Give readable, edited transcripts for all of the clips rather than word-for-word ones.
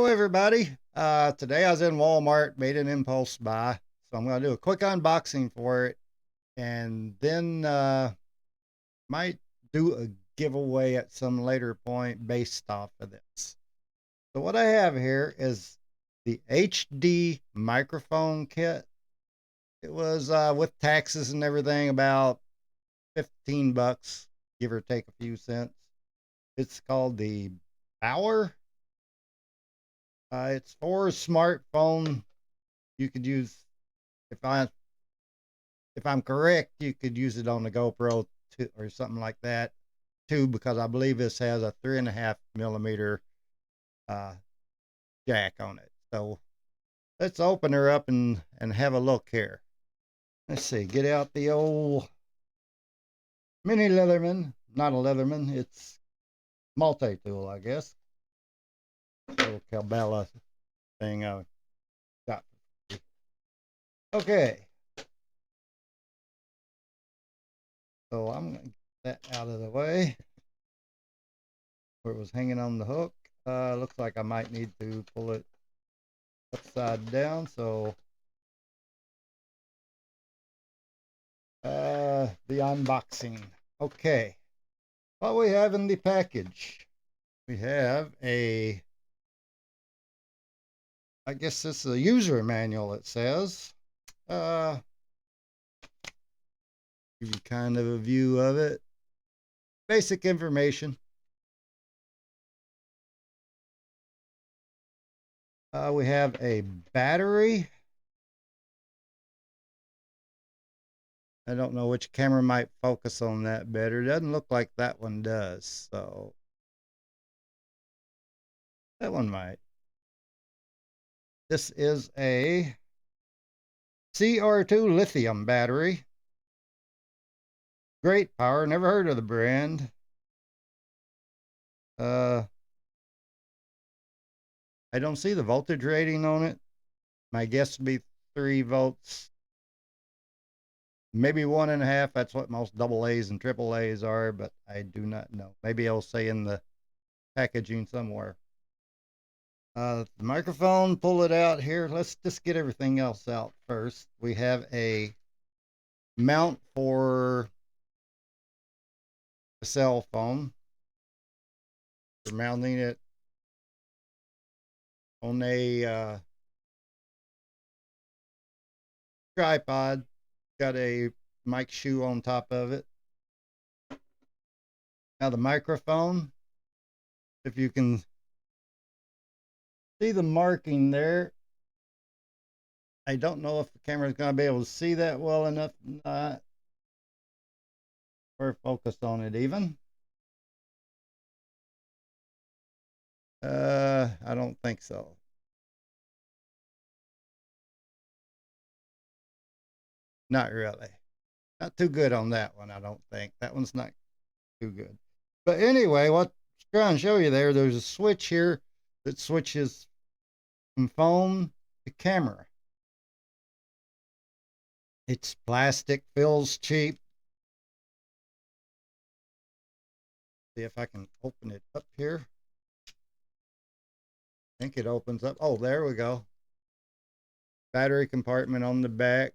Everybody. Today I was in Walmart, made an impulse buy. So I'm going to do a quick unboxing for it and then might do a giveaway at some later point based off of this. So what I have here is the HD microphone kit. It was with taxes and everything about 15 bucks, give or take a few cents. It's called the Bauer. It's for a smartphone. You could use, if I'm correct, you could use it on the GoPro too, or something like that too, because I believe this has a 3.5 millimeter uh, jack on it. So let's open her up and have a look here. Let's see, get out the old mini Leatherman. Not a Leatherman, it's multi-tool, I guess. Little Cabela thing I got. Okay, so I'm gonna get that out of the way where it was hanging on the hook. Looks like I might need to pull it upside down. So the unboxing. Okay, what we have in the package, we have I guess this is a user manual, it says. Give you kind of a view of it. Basic information. We have a battery. I don't know which camera might focus on that better. It doesn't look like that one does, so that one might. This is a CR2 lithium battery. Great power. Never heard of the brand. I don't see the voltage rating on it. My guess would be 3 volts, maybe 1.5. That's what most double A's and triple A's are, but I do not know. Maybe it'll say in the packaging somewhere. The microphone, pull it out here. Let's just get everything else out first. We have a mount for a cell phone. We're mounting it on a tripod. Got a mic shoe on top of it. Now the microphone, if you can see the marking there, I don't know if the camera is going to be able to see that well enough, not, or focus on it even. I don't think so. Not really. Not too good on that one, I don't think. That one's not too good. But anyway, what I'm trying to show you there's a switch here that switches from phone to camera. It's plastic, feels cheap. See if I can open it up here. I think it opens up. Oh, there we go. Battery compartment on the back.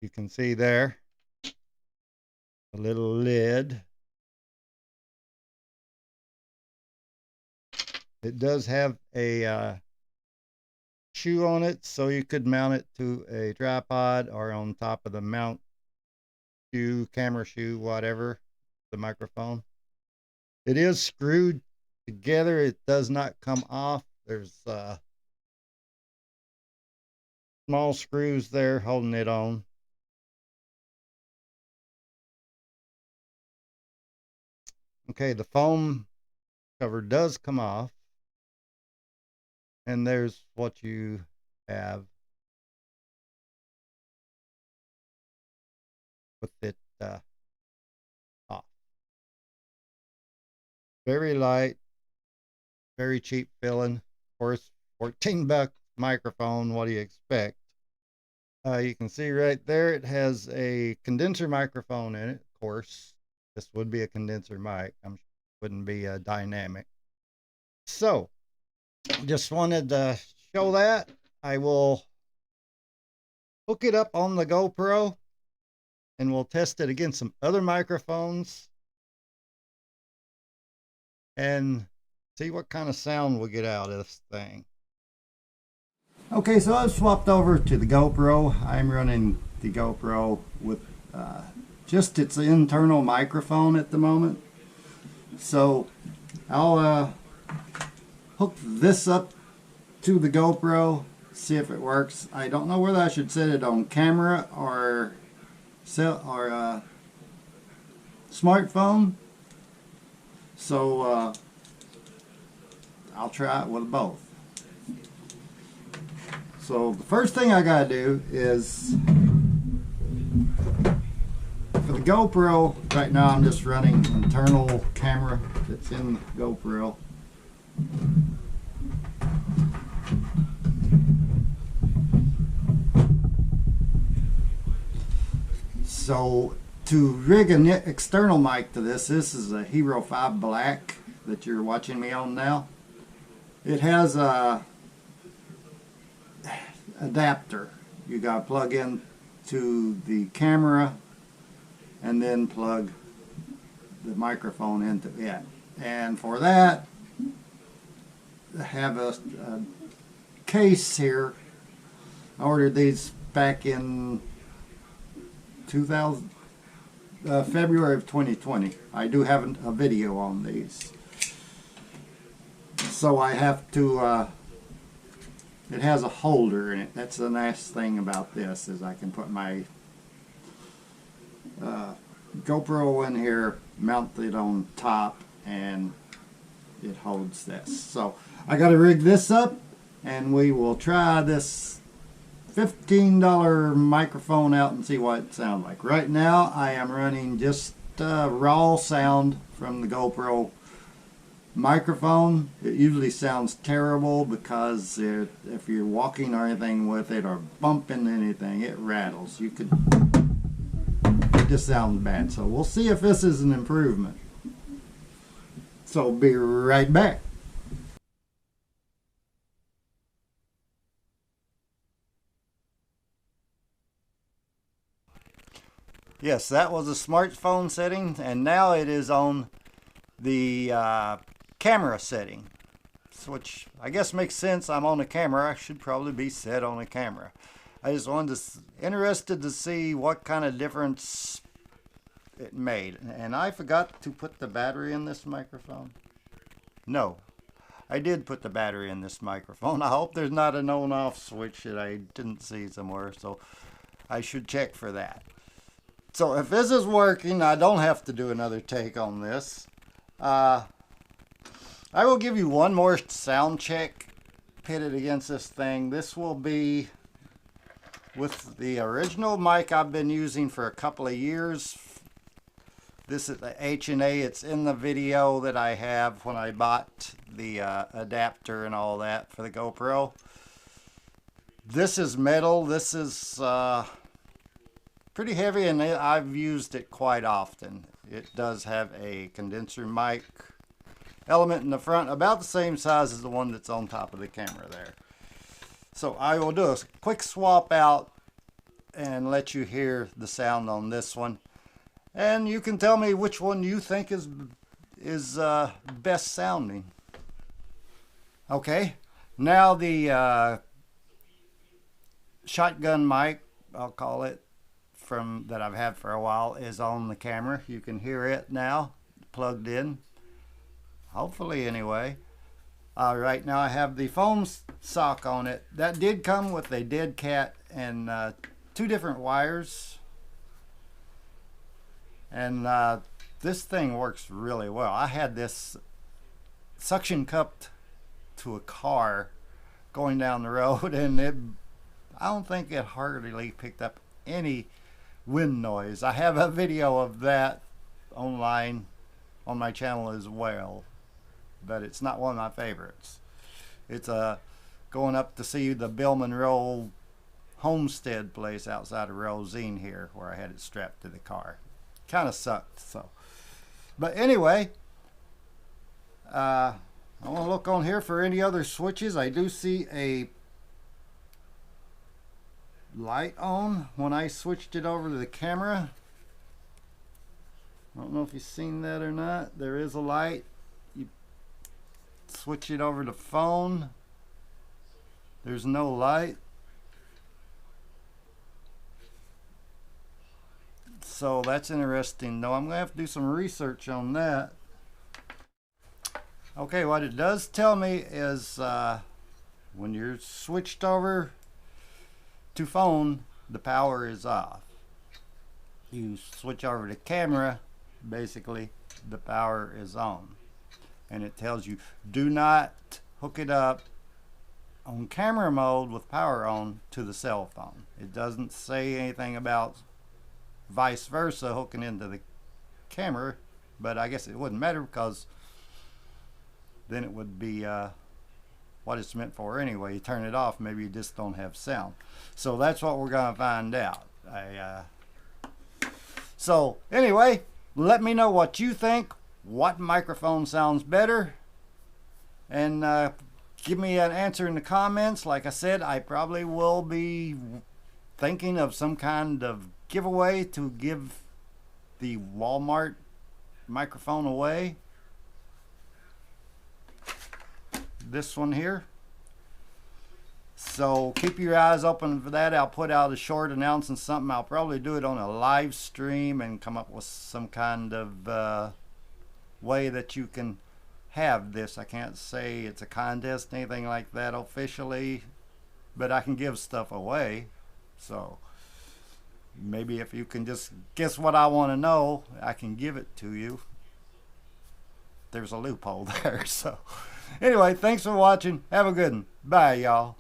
You can see there a little lid. It does have a shoe on it, so you could mount it to a tripod or on top of the mount shoe, camera shoe, whatever, the microphone. It is screwed together. It does not come off. There's small screws there holding it on. Okay, the foam cover does come off. And there's what you have with it off. Very light, very cheap filling. Of course, 14 buck microphone. What do you expect? You can see right there, it has a condenser microphone in it, of course. This would be a condenser mic. I'm sure it wouldn't be a dynamic. So just wanted to show that. I will hook it up on the GoPro and we'll test it against some other microphones and see what kind of sound we'll get out of this thing. Okay, so I've swapped over to the GoPro. I'm running the GoPro with just its internal microphone at the moment. So I'll hook this up to the GoPro, see if it works. I don't know whether I should set it on camera or smartphone. So I'll try it with both. So the first thing I gotta do is, for the GoPro, right now I'm just running internal camera that's in the GoPro. So to rig an external mic to this is a Hero 5 Black that you're watching me on now. It has a adapter you got to plug in to the camera and then plug the microphone into it. And for that, I have a case here. I ordered these back in February of 2020. I do have a video on these. So I have to it has a holder in it. That's the nice thing about this, is I can put my GoPro in here, mount it on top, and it holds this. So I got to rig this up, and we will try this $15 microphone out and see what it sounds like. Right now I am running just raw sound from the GoPro microphone. It usually sounds terrible because if you're walking or anything with it or bumping anything, it rattles. It just sounds bad. So we'll see if this is an improvement. So be right back. Yes, that was a smartphone setting, and now it is on the camera setting, which I guess makes sense. I'm on a camera. I should probably be set on a camera. I just wanted to, interested to see what kind of difference it made. And I forgot to put the battery in this microphone. No, I did put the battery in this microphone. I hope there's not an on-off switch that I didn't see somewhere, so I should check for that. So if this is working, I don't have to do another take on this. I will give you one more sound check pitted against this thing. This will be with the original mic I've been using for a couple of years. This is the H&A. It's in the video that I have when I bought the adapter and all that for the GoPro. This is metal. This is pretty heavy, and I've used it quite often. It does have a condenser mic element in the front, about the same size as the one that's on top of the camera there. So I will do a quick swap out and let you hear the sound on this one, and you can tell me which one you think is best sounding. Okay, now the shotgun mic, I'll call it, that I've had for a while, is on the camera. You can hear it now, plugged in, hopefully anyway. Right now I have the foam sock on it. That did come with a dead cat and 2 different wires, and this thing works really well. I had this suction cupped to a car going down the road, and I don't think it hardly picked up any wind noise. I have a video of that online on my channel as well, but it's not one of my favorites. It's going up to see the Bill Monroe homestead place outside of Rosine here, where I had it strapped to the car. Kind of sucked. So But anyway, I want to look on here for any other switches. I do see a light on when I switched it over to the camera. I don't know if you've seen that or not. There is a light. You switch it over to phone. There's no light. So that's interesting though. I'm going to have to do some research on that. Okay, what it does tell me is when you're switched over to phone, the power is off. You switch over to camera, basically the power is on. And it tells you do not hook it up on camera mode with power on to the cell phone. It doesn't say anything about vice versa hooking into the camera, but I guess it wouldn't matter because then it would be what it's meant for anyway. You turn it off, maybe you just don't have sound. So that's what we're going to find out. So anyway, let me know what you think. What microphone sounds better? And give me an answer in the comments. Like I said, I probably will be thinking of some kind of giveaway to give the Walmart microphone away. This one here. So keep your eyes open for that. I'll put out a short announcing something. I'll probably do it on a live stream and come up with some kind of way that you can have this. I can't say it's a contest, anything like that officially, but I can give stuff away. So maybe if you can just guess what I want to know, I can give it to you. There's a loophole there. So anyway, thanks for watching. Have a good one. Bye, y'all.